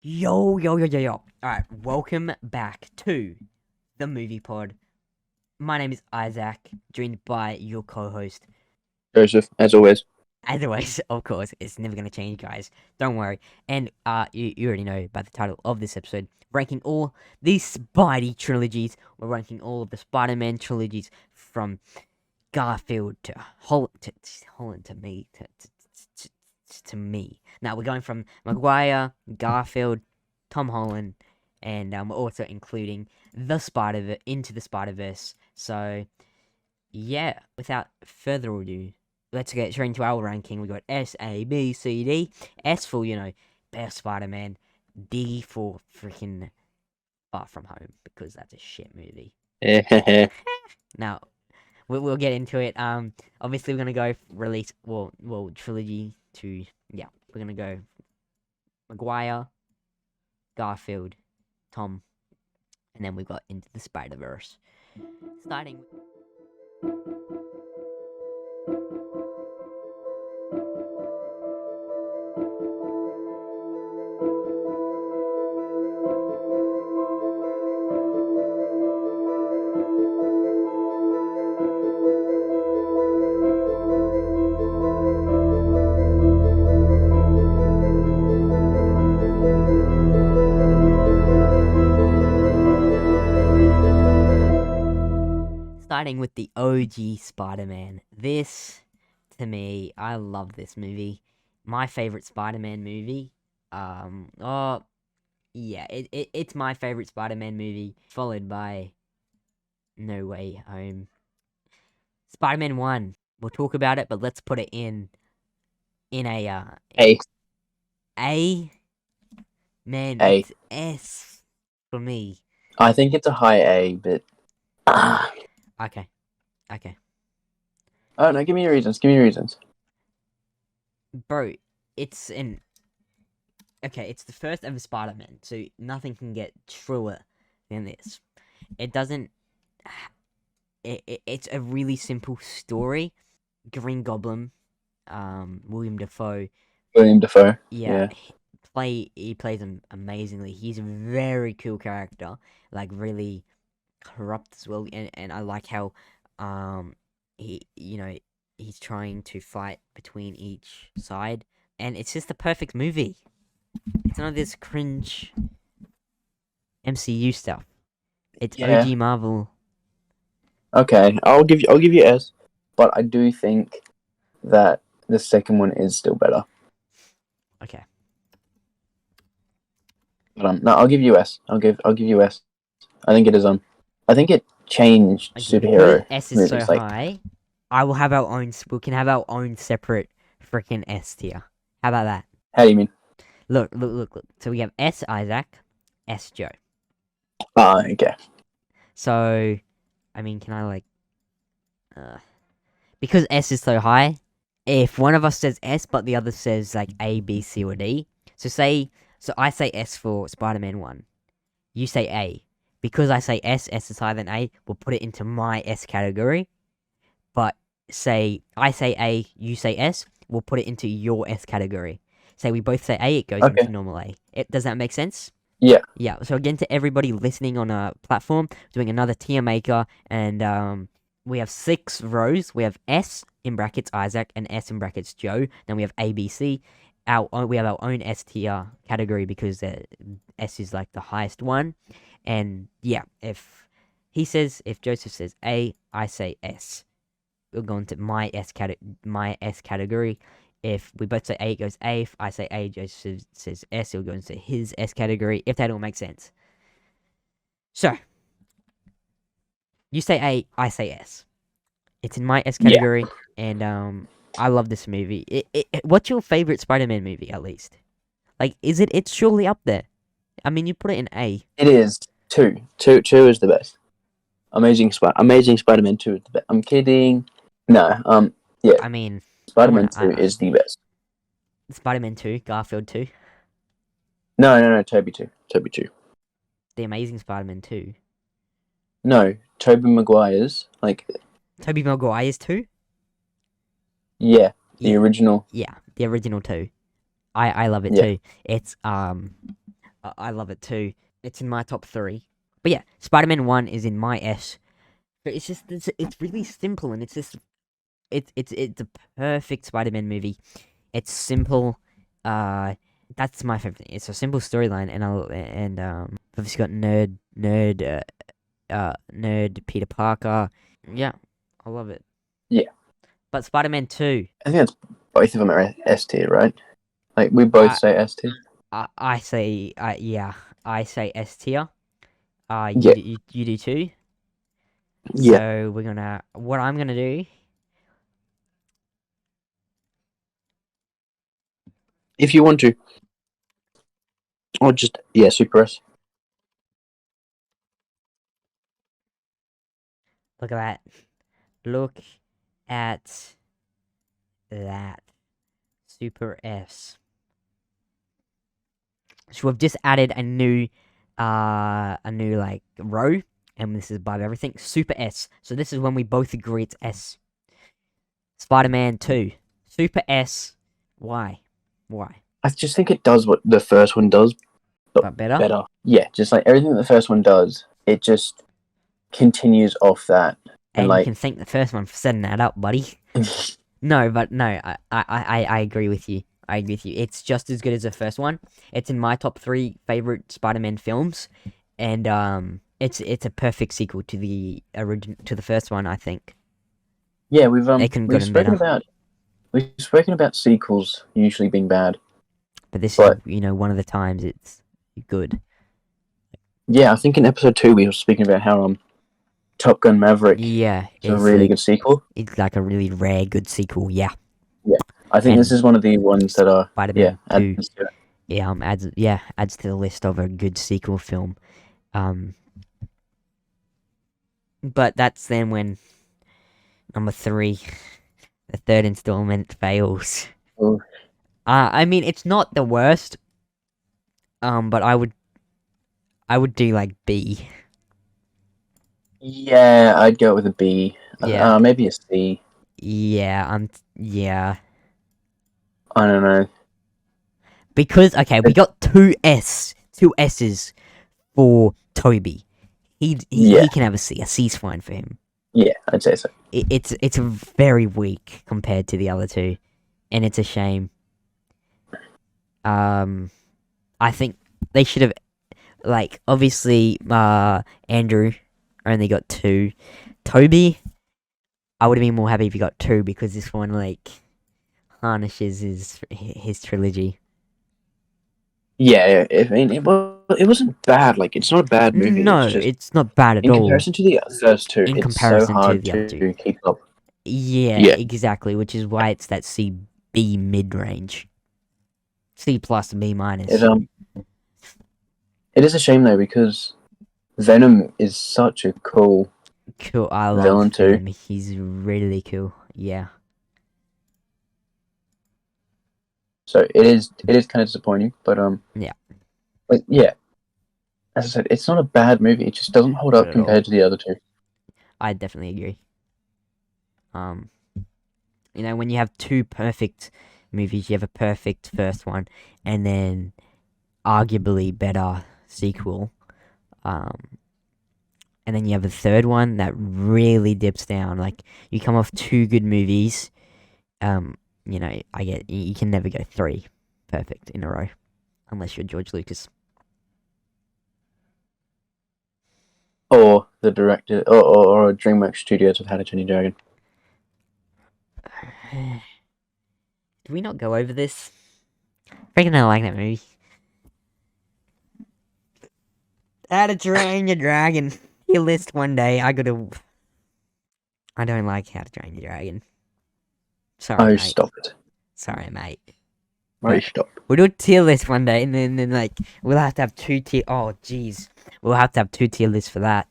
Yo, yo, yo, yo, yo. Alright, welcome back to the movie pod. My name is Isaac, joined by your co-host. Joseph, as always. As always, of course, it's never gonna change, guys. Don't worry. And you already know by the title of this episode, ranking all these Spidey trilogies. We're ranking all of the Spider-Man trilogies from Garfield to Holland to me to me. Now we're going from Maguire, Garfield, Tom Holland, and we're also including the into the Spider-Verse. So yeah, without further ado, let's get straight into our ranking. We got S, A, B, C, D. S for best Spider-Man. D for freaking Far From Home because that's a shit movie. Now we'll get into it. Obviously we're gonna go release trilogy to we're gonna go Maguire, Garfield, Tom, and then we got Into the Spider-Verse. Starting with the OG Spider-Man. This, to me, I love this movie. My favorite Spider-Man movie. It's my favorite Spider-Man movie, followed by No Way Home. Spider-Man 1. We'll talk about it, but let's put it in a A. A. Man, A. it's S for me. I think it's a high A, but Okay. Oh no, give me your reasons. Bro, it's the first ever Spider-Man, so nothing can get truer than this. It doesn't. It's a really simple story. Green Goblin, William Dafoe. Yeah. He plays him amazingly. He's a very cool character, like really corrupt as well. And I like how he's trying to fight between each side, and it's just the perfect movie. It's none of this cringe MCU stuff. It's Yeah. OG Marvel. Okay, I'll give you S, but I do think that the second one is still better. Okay. But no, I'll give you S. I'll give you S. I think it is I think it changed superhero Because S is movies. so high, I will have our own. We can have our own separate freaking S tier. How about that? How do you mean? Look. So we have S Isaac, S Joe. Okay. So, I mean, can I because S is so high, if one of us says S but the other says like A, B, C, or D, so I say S for Spider-Man 1, you say A. Because I say S is higher than A, we'll put it into my S category. But say I say A, you say S, we'll put it into your S category. Say we both say A, it goes into normal A. Does that make sense? Yeah. Yeah, so again, to everybody listening on a platform, doing another tier maker, and we have 6 rows. We have S in brackets Isaac and S in brackets Joe. Then we have A, B, C. We have our own S tier category because S is like the highest one. And yeah, if Joseph says A, I say S. We'll go into my S category. If we both say A, it goes A. If I say A, Joseph says S, it'll go into his S category, if that all makes sense. So, you say A, I say S. It's in my S category, and I love this movie. What's your favorite Spider-Man movie, at least? Like, it's surely up there. I mean, you put it in A. It is. 2 is the best. Amazing Spider-Man 2 is the best. I'm kidding. No, yeah. I mean, Spider-Man 2 is the best. Spider-Man 2, Garfield 2. No, Toby 2. The Amazing Spider-Man 2. No, Tobey Maguire's, Tobey Maguire's 2? Yeah, the original. Yeah, the original 2. I love it Yeah. too. It's I love it too. It's in my top 3. But yeah, Spider-Man 1 is in my S. But it's really simple, and it's a perfect Spider-Man movie. It's simple. That's my favorite thing. It's a simple storyline, and obviously got nerd Peter Parker. Yeah, I love it. Yeah. But Spider-Man 2, I think that's both of them are S tier, right? Like we both I say S tier. I say yeah, I say S tier. Yeah, You do too. yeah. So what I'm gonna do. If you want to, or just Super S. Look at that. Look at that. Super S. So we've just added a new like row, and this is above everything. Super S. So this is when we both agree it's S. Spider-Man 2. Super S. Why? Why? I just think it does what the first one does, but But better? better. Yeah, just like everything the first one does, it just continues off that, and And you like, can thank the first one for setting that up, buddy. No, but no, I agree with you. I agree with you. It's just as good as the first one. It's in my top 3 favorite Spider-Man films, and it's a perfect sequel to the first one. I think yeah, they couldn't got him better. we've spoken about sequels usually being bad, But this is but one of the times it's good. yeah, I think in episode 2 we were speaking about how Top Gun Maverick Yeah, is a really good sequel. it's like a really rare good sequel. Yeah, Yeah, I think this and is one of the ones that are Spider-Man 2. adds to it. Adds to the list of a good sequel film. Um, but that's then when number 3, the third installment, fails. Oh. I mean, it's not the worst. But I would do like B. Yeah, I'd go with a B. Yeah, Maybe a C. yeah. I don't know. Because okay, we got two S's for Toby. Yeah, He can have a C. A C's fine for him. yeah, I'd say so. It's very weak compared to the other two, and it's a shame. Um, I think they should have like obviously Andrew only got 2. Toby, I would have been more happy if he got 2 because this one like harneshes his trilogy. Yeah, I mean, it wasn't bad. Like, it's not a bad movie. No, It's just it's not bad at in all comparison to the first two, in it's so comparison to hard the other two. to keep up. Yeah, Yeah, exactly, which is why it's that C B mid range. C plus B it minus. it is a shame though because Venom is such a cool Cool. I love villain too. Venom. He's really cool. Yeah. So it is kind of disappointing, but Yeah. but yeah, as I said, it's not a bad movie. It just doesn't hold Not up at all. compared to the other two. I definitely agree. Um, when you have 2 perfect movies, you have a perfect first one, and then arguably better sequel. Um, and then you have a third one that really dips down. Like you come off 2 good movies. I get you can never go 3 perfect in a row, unless you're George Lucas. Or the director, or DreamWorks Studios with How to Train Your Dragon. Did we not go over this? Freaking I like that movie. How to Train Your Dragon. Your list one day. I don't like How to Train Your Dragon. Sorry, Oh, mate. stop it! Sorry, mate. Oh, But stop. we'll do a tier list one day, and then like we'll have to have 2 tier. Oh, jeez, we'll have to have 2 tier lists for that.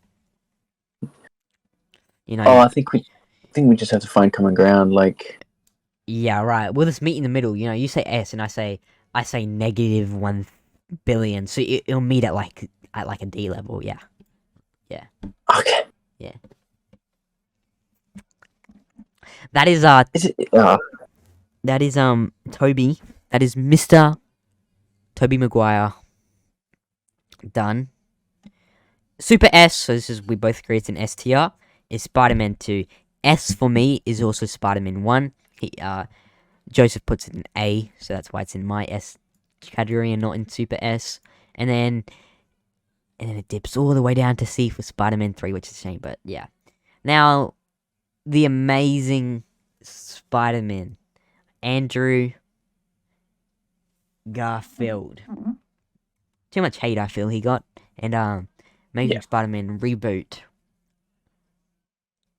Oh, I think we just have to find common ground. Like, Yeah, right. We'll just meet in the middle. You say S, and I say negative 1 billion. So it'll meet at like a D level. Yeah, yeah, okay, yeah. That is is it? Toby. That is Mr. Toby Maguire. done. Super S, so this is we both agree it's an S tier, is Spider-Man 2. S for me is also Spider-Man 1. Joseph puts it in A, so that's why it's in my S category and not in Super S. And then it dips all the way down to C for Spider-Man 3, which is a shame, but yeah. Now, the amazing Spider-Man, Andrew Garfield. Too much hate I feel he got. And Amazing Yeah. Spider-Man reboot.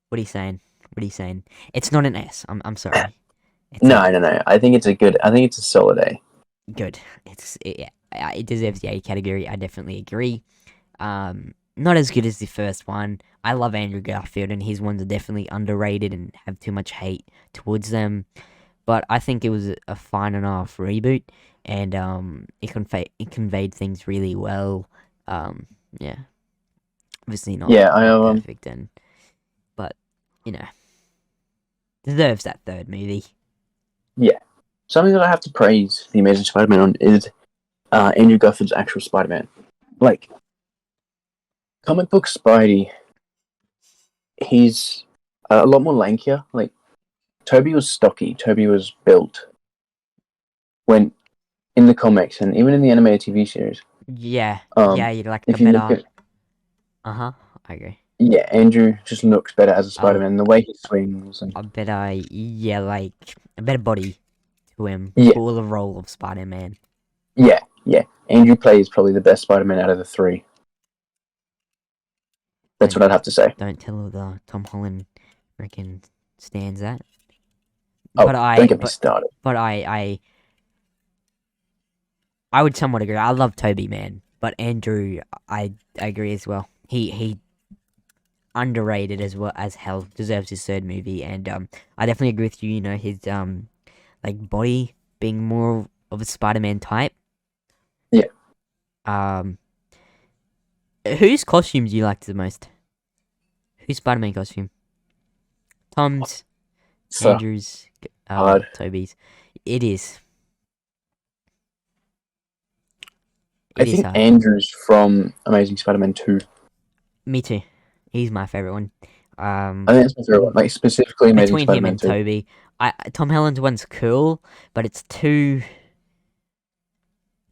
What are you saying? What are you saying? It's not an S. I'm sorry. It's No. I think it's a solid A. good. It deserves the A category. I definitely agree. Not as good as the first one. I love Andrew Garfield, and his ones are definitely underrated and have too much hate towards them. But I think it was a fine enough reboot, and it conveyed things really well. Yeah, obviously not Yeah, I perfect, but you know, deserves that third movie. yeah. Something that I have to praise the Amazing Spider-Man on is Andrew Garfield's actual Spider-Man. Like comic book Spidey, he's a lot more lankier. Like Toby was stocky. Toby was built when in the comics and even in the animated TV series. Yeah, Um, yeah, you like the if you look better. at I agree. yeah, Andrew just looks better as a Um, Spider-Man. The way he swings and a better, yeah, like a better body to him yeah, for the role of Spider-Man. yeah. Andrew plays probably the best Spider-Man out of the three. That's Don't what I'd have to say. don't tell the Tom Holland freaking stands that. Oh, But don't I get me started. but I would somewhat agree. I love Toby, man, but Andrew, I agree as well. He underrated as well as hell, deserves his third movie, and I definitely agree with you. You know, his like body being more of a Spider-Man type. Yeah. Um, whose costumes do you liked the most? Whose Spider-Man costume? Tom's, So Andrew's, hard. Toby's. It is. I It is think hard. Andrew's from Amazing Spider-Man 2. Me too. He's my favorite one. I think that's my favorite one. Like specifically Amazing Between him Spider-Man and 2. Toby, Tom Holland's one's cool, but it's too.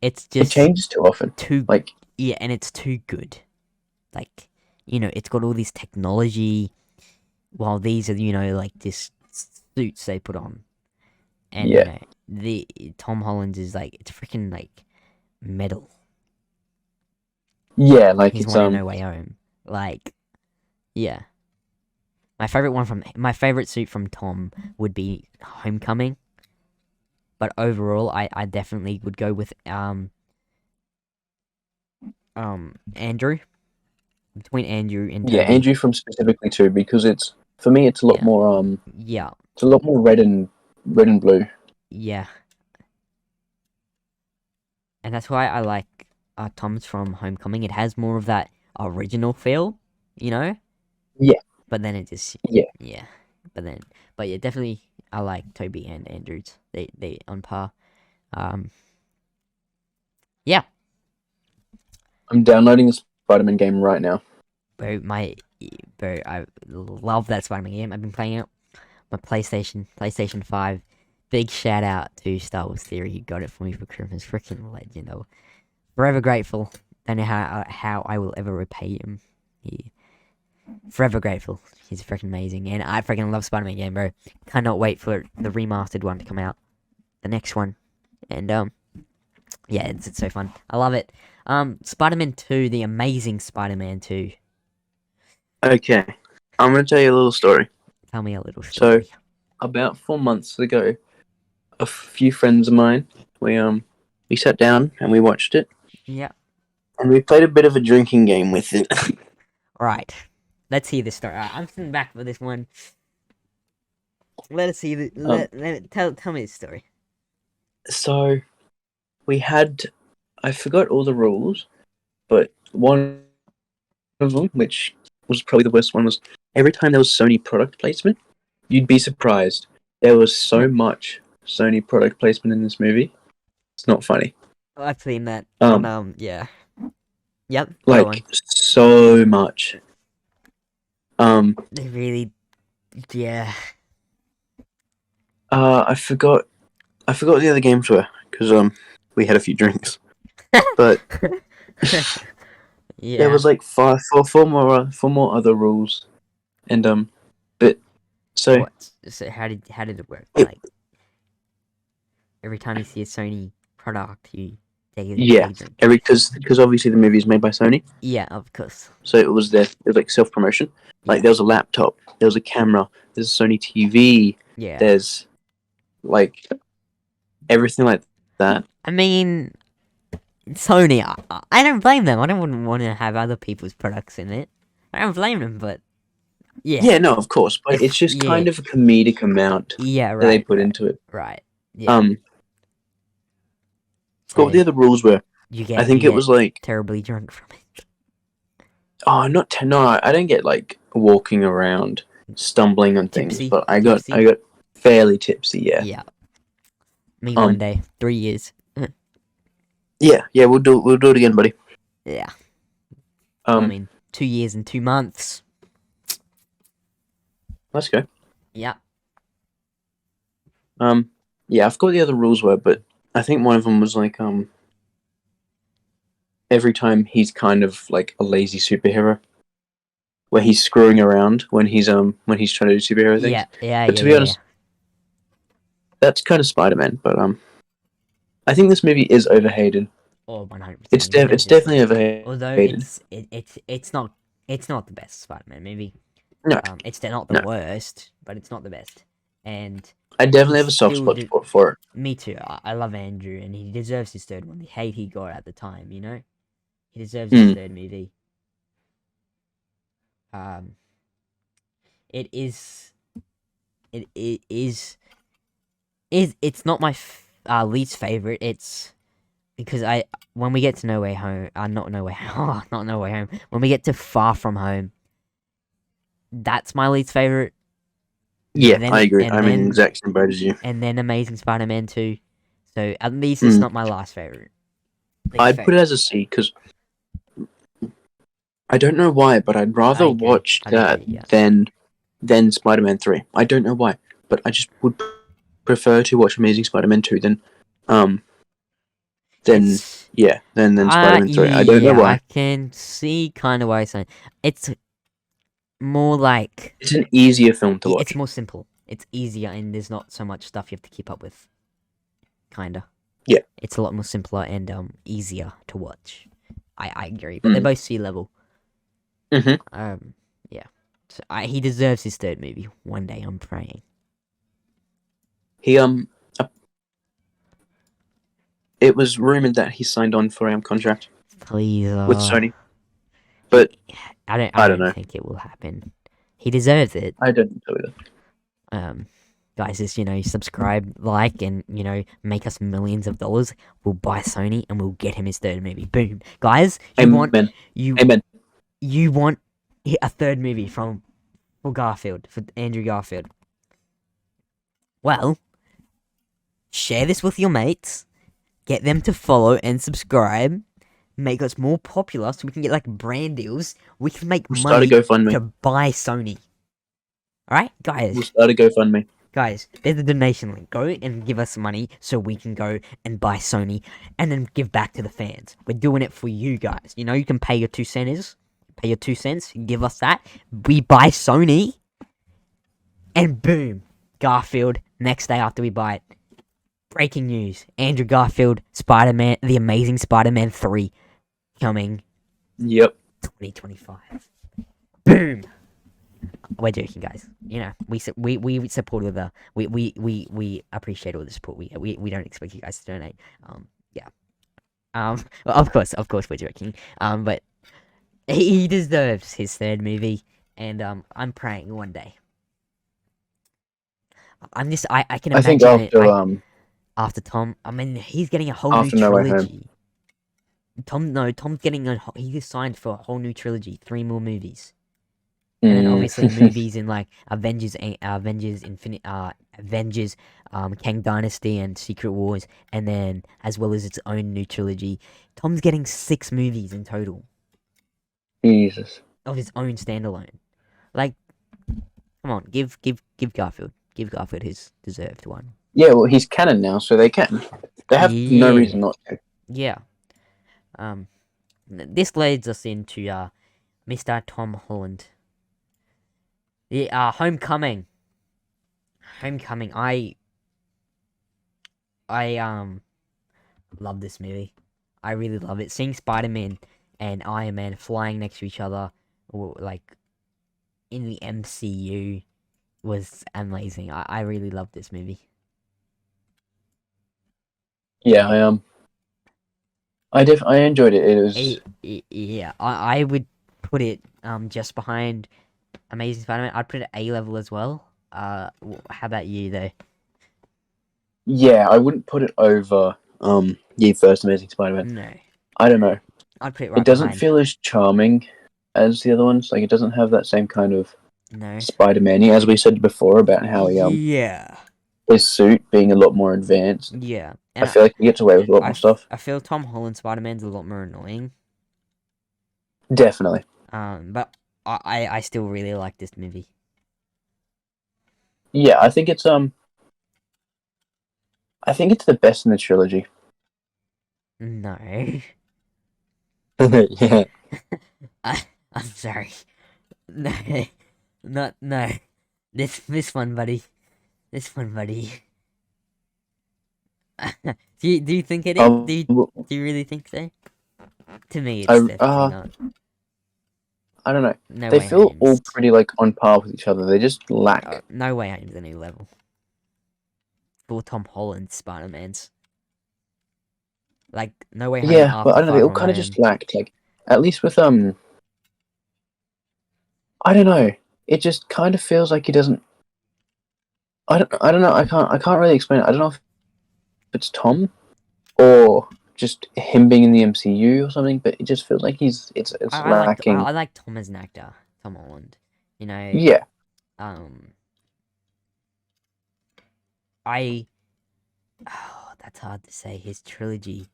It's It just changes too often. too. Like Yeah, and it's too good. Like, it's got all this technology, while these are like this suits they put on, and yeah. the Tom Holland's is like it's freaking like metal. Yeah, like He's it's one in No Way Home. Like, yeah. My favorite suit from Tom would be Homecoming, but overall, I definitely would go with Andrew. Between Andrew and yeah, Toby. Andrew from specifically 2 because it's for me it's a lot Yeah, more yeah, it's a lot more red and blue. yeah, and that's why I like Tom's from Homecoming. It has more of that original feel, you know. Yeah. But then it just Yeah. yeah. But yeah, definitely I like Toby and Andrews. They on par. Um, yeah, I'm downloading the Spider-Man game right now. bro, I love that Spider-Man game. I've been playing it. My PlayStation 5. Big shout out to Star Wars Theory. He got it for me for Christmas. Freaking legend, though. Forever grateful. Don't know how I will ever repay him. He forever grateful. He's freaking amazing, and I freaking love Spider-Man game, bro. Cannot wait for the remastered one to come out. The next one, and yeah, it's so fun. I love it. Spider-Man 2, the amazing Spider-Man 2. Okay. I'm gonna tell you a little story. Tell me a little So story. about 4 months ago, a few friends of mine, we sat down and we watched it Yeah. and we played a bit of a drinking game with it. All right. Let's hear this story. I'm sitting back for this one. Let us see. um, Tell me the story. so we had I forgot all the rules, but one of them, which was probably the worst one, was every time there was Sony product placement, you'd be surprised. There was so much Sony product placement in this movie. It's not funny. I've seen that on Um, yeah. Yep. Go on. like so much. They really, yeah. I forgot what the other games were because we had a few drinks, but there Yeah. was like four more other rules, and but so What? So how did it work? it, Like every time you see a Sony product, you take yeah, a drink. every because obviously the movie is made by Sony, Yeah, of course. so it was like self promotion. Like Yeah. there was a laptop, there was a camera, there's a Sony TV, Yeah. there's like everything like that. I mean, Sony. I don't blame them. I don't wouldn't want to have other people's products in it. I don't blame them, but yeah, Yeah, no, of course, but it's just yeah, kind of a comedic amount yeah. that they Right, put right, into it. right. Yeah. Um, forgot what So the other rules were. I you think it get was like, terribly drunk from it. oh, not ten. No, I don't get like walking around, stumbling on things, Tipsy, but I tipsy. got fairly tipsy. Yeah. Yeah. Me one Um. day. 3 years. Yeah. We'll do it again, buddy. Yeah. I Um. mean, 2 years and 2 months. Let's go. Yeah. Yeah, I forgot what the other rules were, but I think one of them was like every time he's kind of like a lazy superhero, where he's screwing around when he's trying to do superhero things. Yeah. Yeah. But Yeah. to be Yeah. Yeah. honest, that's kind of Spider Man. But I think this movie is overhated. Or 100%. It's definitely Although overhated. it's not the best Spider-Man movie. No, It's not the no, worst, but it's not the best. And I he definitely have a soft still spot did. for it. Me too. I love Andrew, and he deserves his third one. The hate he got at the time, he deserves his Mm. third movie. Um, it is, it is it's not my least favorite. It's because I when we get to No Way Home, not No Way, not No Way Home. When we get to Far From Home, that's my least favorite. Yeah, I Then agree. and I'm in the then exact same boat as you. and then Amazing Spider-Man 2. So at least it's Mm. not my last favorite. Least I'd put it favorite. as a C because I don't know why, but I'd I rather agree. watch I'd that agree. Yeah. than Spider Man 3. I don't know why, but I just would prefer to watch Amazing Spider Man 2 um than It's than Spider Man 3. I don't know yeah, I why. can see kind of why you're saying. It's more like It's an easier film to it's watch. more simple. It's easier and there's not so much stuff you have to keep up with. Kinda. Yeah. It's a lot more simpler and easier to watch. I agree, but they're Mm. both sea level. Mm-hmm. Yeah. So he deserves his third movie one day. I'm praying. He it was rumored that he signed on for a contract Please, with Sony, he, but I I don't don't know. think it will happen. He deserves it. I don't know either. Guys, just subscribe, like, and make us millions of dollars. We'll buy Sony and we'll get him his third movie. Boom, guys! Amen. You Amen. you want a third movie for Garfield, for Andrew Garfield? Well, share this with your mates. Get them to follow and subscribe. Make us more popular so we can get like brand deals. We can make We'll start a money GoFundMe. to buy Sony. Alright, guys. We'll start a GoFundMe. Guys, there's a donation link. Go and give us money so we can go and buy Sony and then give back to the fans. We're doing it for you guys. You can pay your 2 cents. Pay your 2 cents. Give us that. We buy Sony. And boom. Garfield. Next day after we buy it. Breaking news. Andrew Garfield, Spider-Man, The Amazing Spider-Man 3 coming Yep. 2025. Boom. We're joking, guys. We support all the we appreciate all the support. We don't expect you guys to donate. Yeah. Well, of course, we're joking. But he deserves his third movie, and I'm praying one day. I can I think imagine it. After Tom, I mean, he's getting a whole new after No Way Home. trilogy. Tom's getting he just signed for a whole new trilogy, 3 more movies. And then obviously movies in like Avengers, Avengers, Kang Dynasty and Secret Wars, and then as well as its own new trilogy. Tom's getting 6 movies in total. Jesus. of his own standalone. Like, come on, give Garfield his deserved one. Yeah, well, he's canon now, so they can. They have no Yeah, reason not to. yeah. Um, this leads us into Mr. Tom Holland. The Homecoming. Homecoming. I love this movie. I really love it. Seeing Spider-Man and Iron Man flying next to each other, or like in the MCU, was amazing. I really love this movie. Yeah, I enjoyed it. It was Yeah, I would put it just behind Amazing Spider-Man. I'd put it A level as well. How about you though? yeah. I wouldn't put it over the first Amazing Spider-Man. No, I don't know. I'd put it It right doesn't behind. feel as charming as the other ones. Like it doesn't have that same kind of No. Spider-Man-y, as we said before about how he Yeah. his suit being a lot more advanced. Yeah, I and feel like he gets away with a lot more stuff. I feel Tom Holland Spider Man's a lot more annoying. Definitely. But I still really like this movie. Yeah, I think it's the best in the trilogy. No, Yeah. I'm sorry. No, not no. This one, buddy. This one, buddy. Do you think it is? Um, Do you really think so? To me, it's I definitely not. I don't know. No They way, feel all Holmes. pretty like on par with each other. They just lack. No way, Holmes. A new level for Tom Holland Spider Mans. Like No Way Home Yeah, but after I don't know. They Far all From kind of just Home. lacked. Like at least with I don't know. It just kind of feels like he doesn't. I don't know. I can't really explain it. I don't know if it's Tom or just him being in the MCU or something. But it just feels like it's lacking. I like Tom as an actor, Tom Holland. You know, Yeah, um, I that's hard to say. His trilogy,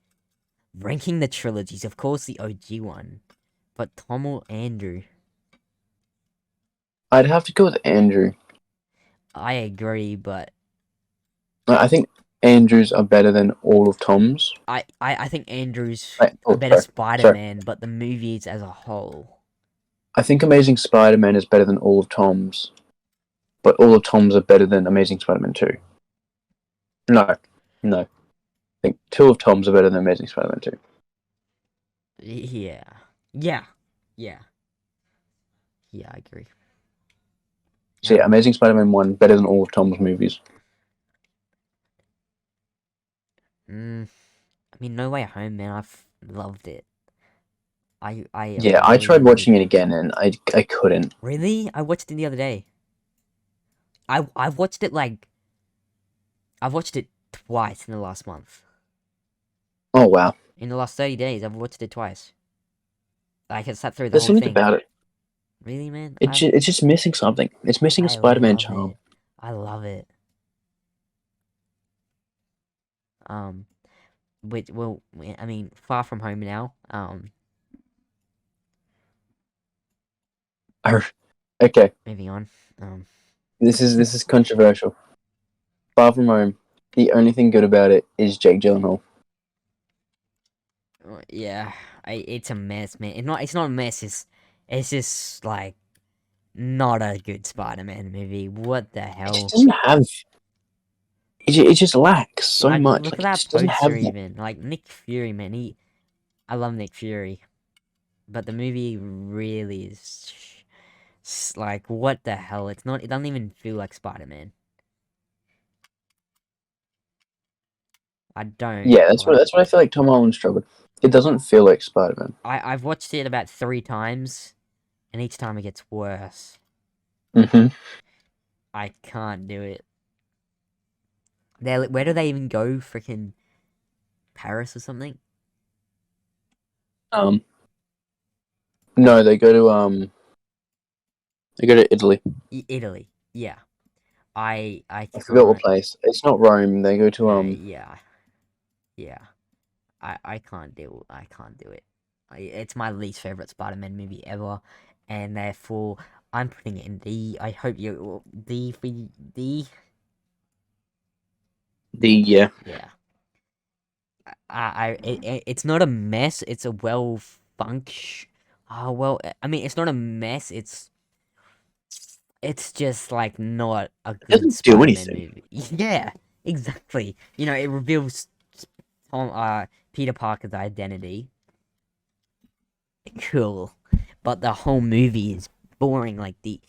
ranking the trilogies, of course the OG one, but Tom or Andrew, I'd have to go with Andrew. I agree, but I think Andrews are better than all of Tom's. I think Andrew's a Oh, better sorry. Spider-Man, but the movies as a whole. I think Amazing Spider-Man is better than all of Tom's, but all of Tom's are better than Amazing Spider-Man 2. No, no. I think two of Tom's are better than Amazing Spider-Man 2. Yeah, yeah, yeah, yeah. I agree. So yeah, Amazing Spider-Man 1 better than all of Tom's movies. I mean, No Way Home, man. I've loved it. I Yeah, I really tried enjoyed watching it. it again and I couldn't. Really? I watched it the other day. I've watched it I've watched it twice in the last month. Oh wow. In the last 30 days, I've watched it twice. I can sat through the There's whole something thing. about it. Really, man? It's just missing something. It's missing a I Spider-Man love charm. it. I love it. Um, I mean, Far From Home now. Okay, Moving on. Um, this is controversial. Far From Home, the only thing good about it is Jake Gyllenhaal. yeah, it's a mess, man. It's not a mess. It's just like not a good Spider-Man movie. What the It just hell? doesn't have. It just lacks so Like, much. look at Like it that just doesn't poster, have that. even. Like, Nick Fury, man. I love Nick Fury. But the movie really is. Like, what the hell? It's not. It doesn't even feel like Spider Man. I don't Yeah, like that's what I it. feel like Tom Holland struggled. It doesn't feel like Spider-Man. I've watched it about 3 times, and each time it gets worse. Mm-hmm. I can't do it. Where do they even go? Freaking Paris or something? Um, no, they go to Italy. Italy. Yeah. I I forgot what can't. place. It's not Rome. They go to No. Yeah. Yeah. I can't do it. It's my least favorite Spider-Man movie ever, and therefore I'm putting it in D. I hope you D for D. Yeah. Yeah. It's not a mess. It's a well function. Oh well, I mean, it's not a mess. It's just like not a It good doesn't do Spider-Man anything. movie. Yeah, exactly. You know, it reveals Tom, Peter Parker's identity. Cool, but the whole movie is boring. Like the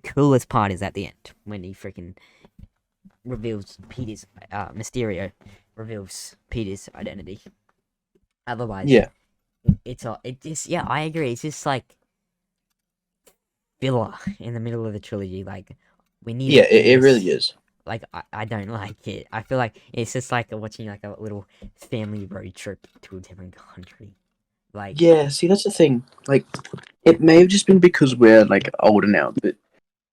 coolest part is at the end when he freaking reveals Peter's Mysterio reveals Peter's identity. Otherwise, Yeah. it just yeah, I agree. It's just like filler in the middle of the trilogy. Like we Yeah, needed it really this. is. Like I don't like it. I feel like it's just like watching like a little family road trip to a different country. Like Yeah, see, that's the thing. Like, it may have just been because we're like older now, but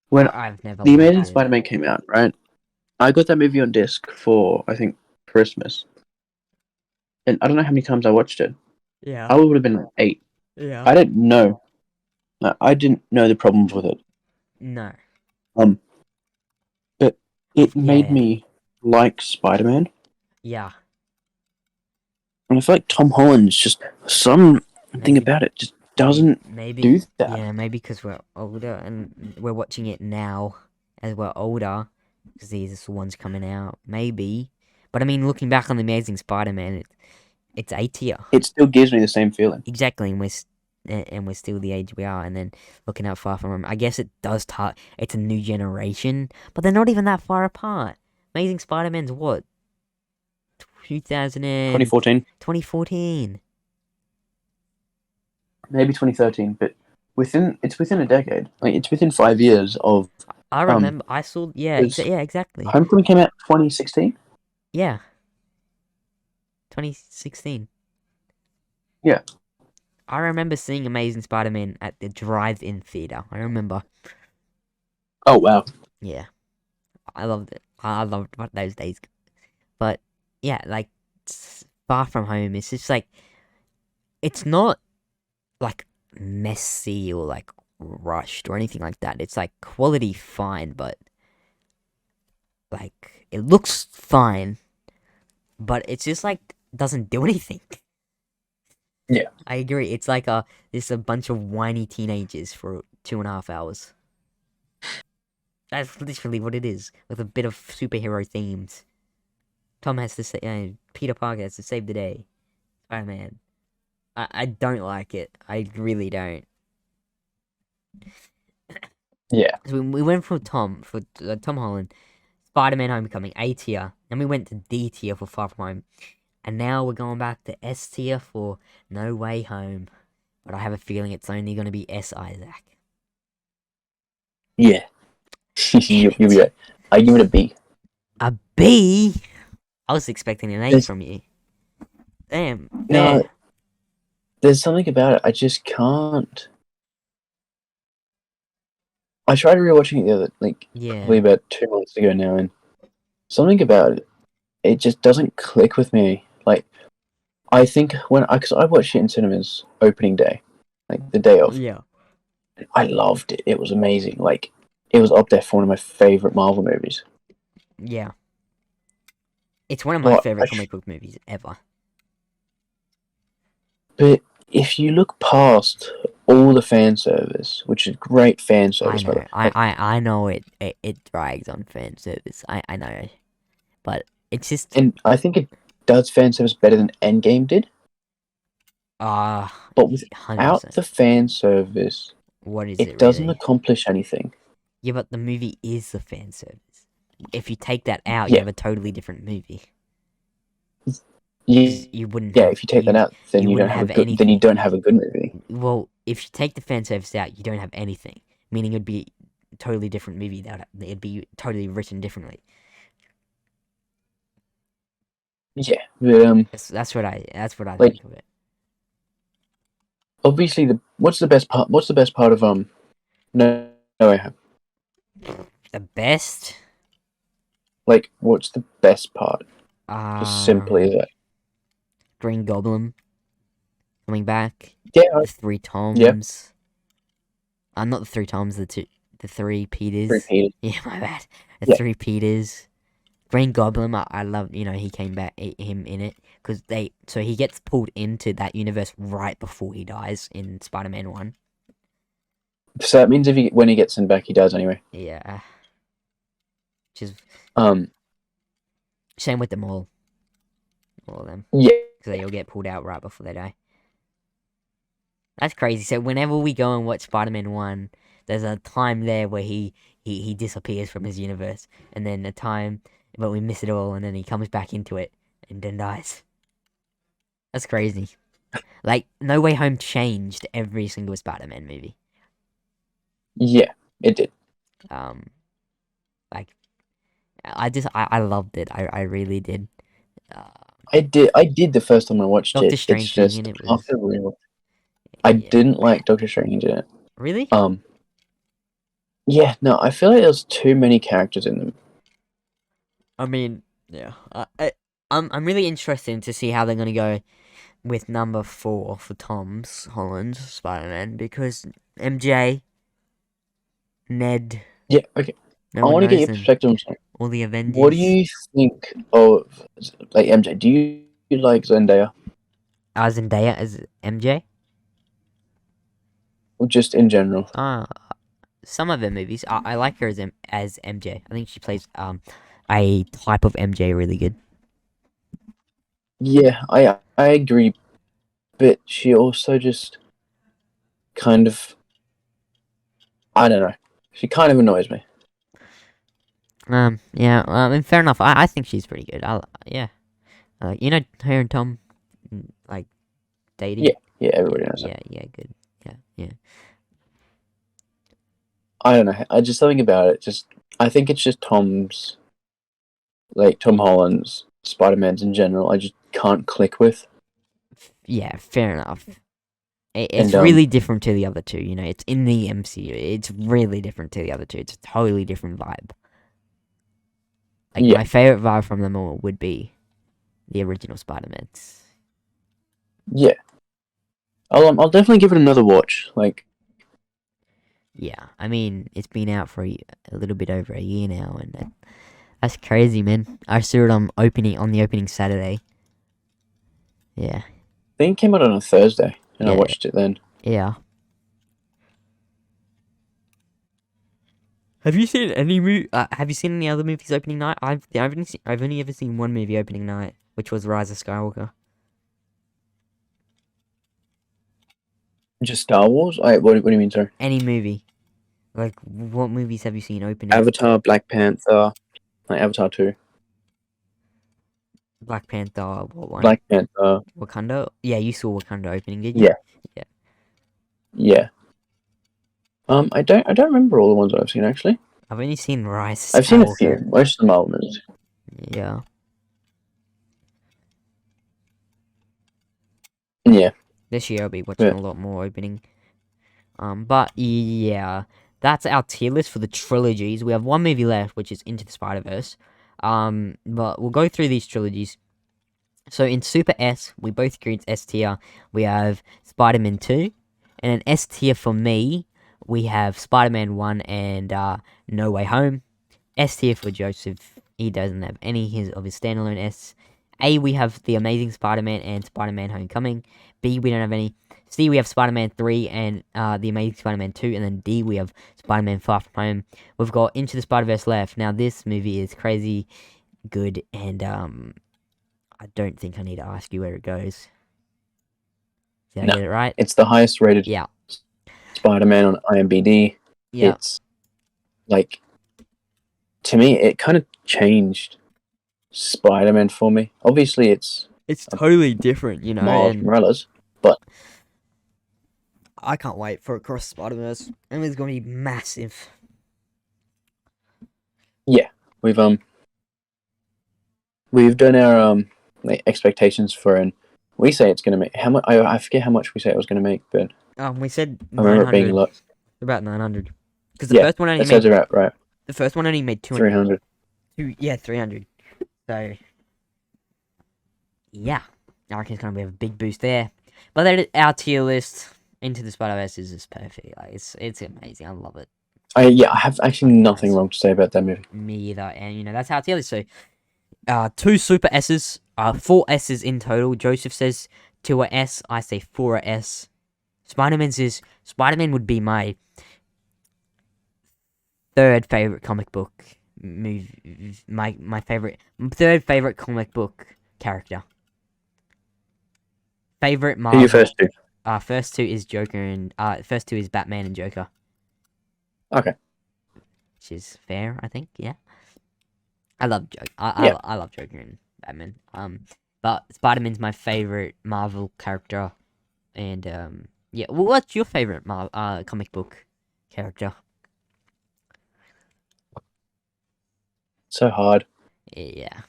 when I've never the liked Amazing it. Spider-Man came out, right? I got that movie on disc for I think Christmas, and I don't know how many times I watched it. Yeah, I would have been like 8. yeah. I didn't know. I didn't know the problems with it. No. Um, but it made Yeah, me like Spider-Man, yeah. and I feel like Tom Holland's just something Maybe about it just doesn't do that. yeah, maybe because we're older and we're watching it now as we're older because these are the ones coming out. Maybe, but I mean, looking back on the Amazing Spider-Man, it's A tier It still gives me the same feeling. exactly, and and we're still the age we are. And then looking out Far From Home, I guess it does. It's a new generation, but they're not even that far apart. Amazing Spider-Man's what 2000 and 2014, 2014. maybe 2013, but within a decade. Like it's within 5 years of I um. remember I saw Because yeah exactly Homecoming came out 2016. yeah 2016. Yeah. I remember seeing Amazing Spider-Man at the drive-in theater. I remember. Oh wow. Yeah, I loved it. I loved those days. But yeah, like Far From Home, it's just like it's not like messy or like rushed or anything like that. It's like quality fine, but like it looks fine, but it's just like doesn't do anything. Yeah. I agree. It's like it's a bunch of whiny teenagers for 2.5 hours. That's literally what it is, with a bit of superhero themes. Tom has to say, Peter Parker has to save the day. Spider Man. I don't like it. I really don't. Yeah. So we went from Tom Holland, Spider Man Homecoming, A tier, then we went to D tier for Far From Home, and now we're going back to S tier for No Way Home. But I have a feeling it's only going to be S Isaac. Yeah. Damn You'll be it. right. I give it a B. A B? I was expecting an A There's from you. Damn. no, Fair. there's something about it. I just can't. I tried rewatching it the other, like Yeah. probably about 2 months ago now, and something about it, it just doesn't click with me. Like I think because I watched it in cinemas opening day, like the day of. Yeah. I loved it. It was amazing. Like it was up there for one of my favorite Marvel movies. Yeah. It's one of my But favorite comic book movies ever. but if you look past all the fan service, which is great fan I service by the know. way, like I know it drags on fan service. I know. But it's just and I think it does fan service better than Endgame did. But without 100%. the fan service, What is it it doesn't really? accomplish anything. Yeah, but the movie is the fan service. If you take that out, you Yeah, have a totally different movie. yeah, Because you wouldn't yeah. have If you take that out, then you you don't wouldn't have a have good. Then you anything. don't have a good movie. Well, if you take the fan service out, you don't have anything. Meaning it'd be a totally different movie. That it'd be totally written differently. Yeah, but That's what I like think of it. obviously the what's the best part? What's the best part of no I have The best, like what's the best part? Just uh, simply that. Green Goblin. coming back. Yeah, The three yeah, Toms. Not the three Toms. The three Peters. repeated. Yeah, my bad. The Yeah, three Peters. Green Goblin. I love. He came back. Him in it because So he gets pulled into that universe right before he dies in Spider-Man 1. so that means when he gets him back, he does anyway. Yeah. Which is Um, same with them all. All of them. yeah, Because they all get pulled out right before they die. That's crazy. So whenever we go and watch Spider-Man 1, there's a time there where he disappears from his universe. And then a time, but we miss it all, and then he comes back into it and then dies. That's crazy. Like, No Way Home changed every single Spider-Man movie. yeah, it did. Um, like, I loved it. I really did. Uh, I did the first time I watched Doctor it. It's Strange being in just it was, after I yeah. didn't like Doctor Strange in it. Really? Yeah, no, I feel like there's too many characters in them. I mean, yeah. I'm really interested to see how they're gonna go with number 4 for Tom's Holland's Spider-Man because MJ, Ned, Yeah, okay. no I one want to get knows your them. perspective on something. All the What do Avengers. you think of like MJ? Do you like Zendaya, Zendaya as MJ. or just in general? Some of the movies. I like her as MJ. I think she plays a type of MJ really good. Yeah, I agree, but she also just kind of, I don't know. She kind of annoys me. Yeah. And fair enough. I think she's pretty good. Yeah. Her and Tom, like dating. Yeah, yeah, everybody knows that. Yeah. Good. Yeah. I don't know. I just something about it. Just I think it's just Tom Holland's Spider Man's in general. I just can't click with. Yeah. Fair enough. It's And really different to the other two. It's in the MCU. It's really different to the other two. It's a totally different vibe. Like yeah, my favorite vibe from them all would be the original Spider-Mans. yeah. I'll definitely give it another watch. Like, Yeah, I mean it's been out for a little bit over a year now, and that's crazy, man. I saw it on the opening Saturday. Yeah, I think it came out on a Thursday, and I yeah, watched it then. yeah. Have you seen any Have you seen any other movies opening night? I've only ever seen one movie opening night, which was Rise of Skywalker. Just Star Wars. What do you mean, sorry? Any movie. Like, what movies have you seen opening? Avatar, Black Panther, like Avatar 2. Black Panther, what one? Black Panther. Wakanda? Yeah, you saw Wakanda opening, did you? Yeah, Yeah. yeah. I don't remember all the ones that I've seen actually. I've only seen Rise of I've seen a few. Skywalker. Most of the Marvel movies. Yeah. Yeah, This year I'll be watching yeah. a lot more opening. But yeah, that's our tier list for the trilogies. We have one movie left, which is Into the Spider-Verse. But we'll go through these trilogies. So in Super S, we both agree it's S tier. We have Spider-Man 2. And an S tier for me, we have Spider-Man 1 and No Way Home. S tier for Joseph. He doesn't have any of his standalone S. A, we have The Amazing Spider-Man and Spider-Man Homecoming. B, we don't have any. C, we have Spider-Man 3 and The Amazing Spider-Man 2. And then D, we have Spider-Man Far From Home. We've got Into the Spider-Verse left. Now, this movie is crazy good, and I don't think I need to ask you where it goes. Did I No, get it right? it's the highest rated Yeah. Spider-Man on IMDb. Yeah. It's like, to me, it kind of changed Spider-Man for me. Obviously, it's It's totally different, Miles and Morales, but I can't wait for Across Spider-Verse. And it's going to be massive. yeah, we've done our like expectations for, and we say it's going to make how much? I forget how much we say it was going to make, but We said I remember it being a 900. lot. About 900. Because Yeah, that sounds about right. the first one only made 200. 300. Yeah, 300. So, yeah. I reckon it's gonna be a big boost there. But then our tier list Into the Spider-Verse is just perfect. Like it's amazing. I love it. I have actually nothing wrong to say about that movie. Me either. And that's our tier list. So 2 super S's, 4 S's in total. Joseph says 2 a S. I say 4 a S. Spider-Man would be my third favorite comic book movie. My third favorite comic book character. Favorite Who are your Marvel. first two? First 2 is Joker and first 2 is Batman and Joker. Okay. Which is fair, I think. Yeah. I love Joker. Yeah. I love Joker and Batman. But Spider-Man's my favorite Marvel character. And yeah. Well, what's your favorite comic book character? So hard. Yeah.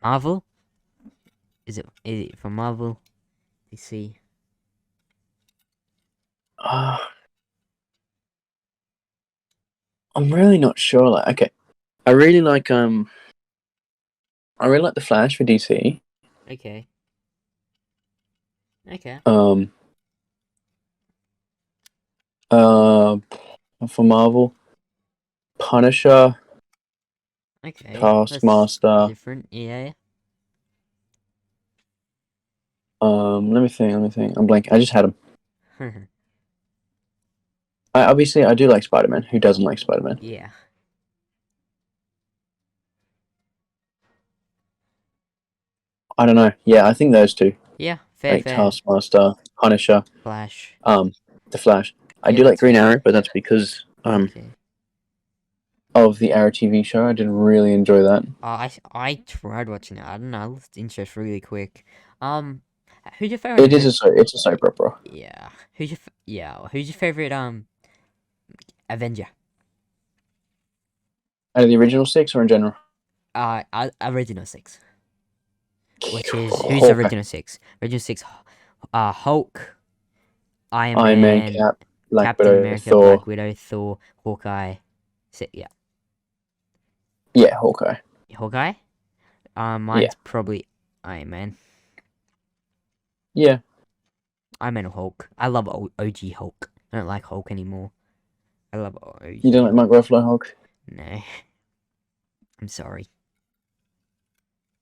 Marvel? Is it from Marvel? DC? I'm really not sure. Like, okay, I really like the Flash for DC. Okay. Okay. Uh, for Marvel, Punisher, Okay. That's Taskmaster. different. Yeah. Let me think. I'm blanking. I just had him. Obviously I do like Spider-Man. Who doesn't like Spider-Man? Yeah. I don't know. Yeah, I think those two. Yeah. Fair. Like Taskmaster, Punisher, Flash. the Flash. I Yeah, do like that's Green fair. Arrow, but that's because Okay. of the Arrow TV show. I didn't really enjoy that. I tried watching it. I don't know. I lost interest really quick. Who's your favorite? It's a soap opera. Yeah. Who's your favorite Avenger? Out of the original 6 or in general? Original 6. Which is who's the Hawkeye. original 6? Original 6. Hulk, Iron Iron Man, Man, Cap, Black Captain Widow, America, Thor. Black Widow, Thor, Hawkeye. Yeah. Yeah, Hawkeye. Hawkeye. Mine's probably Iron Man. Yeah. Iron Man or Hulk. I love OG Hulk. I don't like Hulk anymore. I love OG. You don't like Mark Ruffalo Hulk? No. I'm sorry.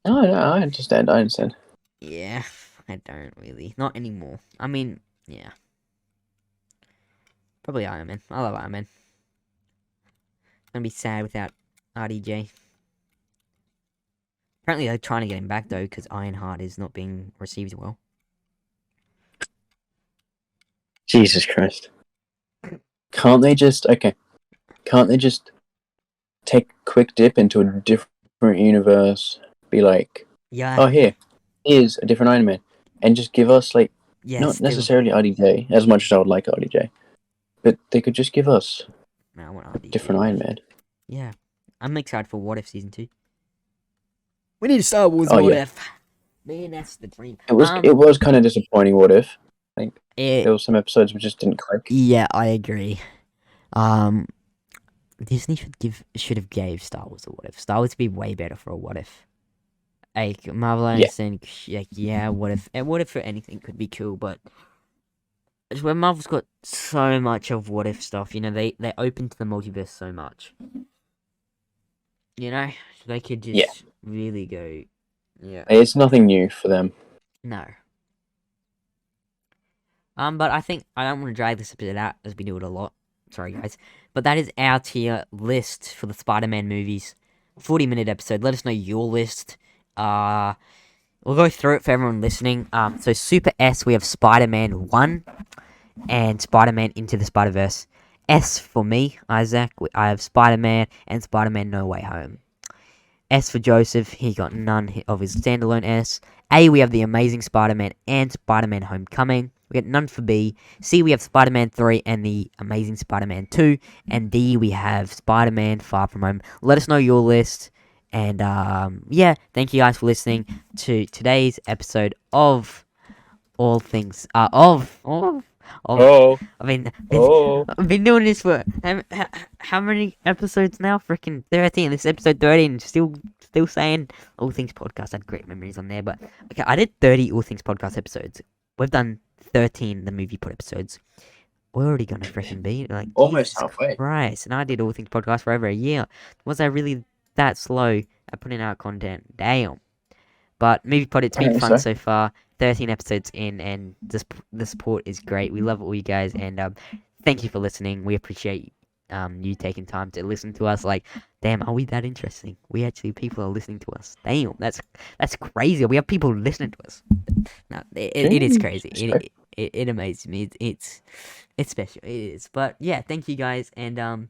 No, I understand. Yeah, I don't really. Not anymore. I mean, yeah. Probably Iron Man. I love Iron Man. Gonna be sad without RDJ. Apparently they're trying to get him back though, because Ironheart is not being received well. Jesus Christ. Can't they just take a quick dip into a different universe, be like, Yeah. oh, here's a different Iron Man, and just give us, like, not necessarily RDJ, as much as I would like RDJ, but they could just give us I want a different Iron Man. Yeah. I'm excited for What If Season 2. We need a Star Wars What If. Man, that's the dream. It was kind of disappointing, What If. Like, there were some episodes which just didn't click. Yeah, I agree. Disney should have gave Star Wars a What If. Star Wars would be way better for a What If. Like Marvel, I understand. What if for anything could be cool, but it's where Marvel's got so much of What If stuff. They open to the multiverse so much. So they could just really go. Yeah, it's nothing new for them. No. But I think I don't want to drag this episode out as we do it a lot. Sorry, guys. But that is our tier list for the Spider-Man movies. 40-minute episode. Let us know your list. We'll go through it for everyone listening. So Super S, we have Spider-Man 1 and Spider-Man Into the Spider-Verse. S for me, Isaac, I have Spider-Man and Spider-Man No Way Home. S for Joseph, he got none of his standalone S. A, we have The Amazing Spider-Man and Spider-Man Homecoming. We got none for B. C, we have Spider-Man 3 and The Amazing Spider-Man 2. And D, we have Spider-Man Far From Home. Let us know your list. And, thank you guys for listening to today's episode of All Things, of. Oh, I mean, oh. I've been doing this for how many episodes now? Freaking 13. This is episode 13. Still saying All Things Podcast. I had great memories on there. But okay, I did 30 All Things Podcast episodes. We've done 13 the movie pod episodes. We're already gonna freaking be like Almost Jesus halfway. Christ. And I did All Things Podcast for over a year. Was I really that slow at putting out content? Damn. But Movie Pod, it's I been think fun so. so far. 13 episodes in, and the support is great. We love all you guys, and thank you for listening. We appreciate you taking time to listen to us. Like, damn, are we that interesting? People are listening to us. Damn, that's crazy. We have people listening to us. No, it is crazy. It amazes me. It's special. It is. But yeah, thank you guys, and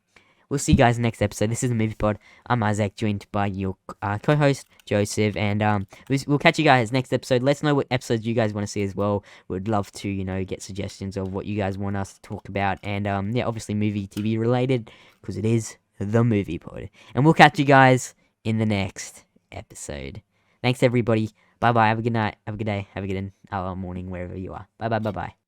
we'll see you guys next episode. This is the Movie Pod. I'm Isaac, joined by your co-host Joseph, and we'll catch you guys next episode. Let us know what episodes you guys want to see as well. We'd love to get suggestions of what you guys want us to talk about, and yeah, obviously movie TV related, because it is the Movie Pod. And we'll catch you guys in the next episode. Thanks everybody. Bye bye. Have a good night. Have a good day. Have a good morning wherever you are. Bye bye. Bye bye.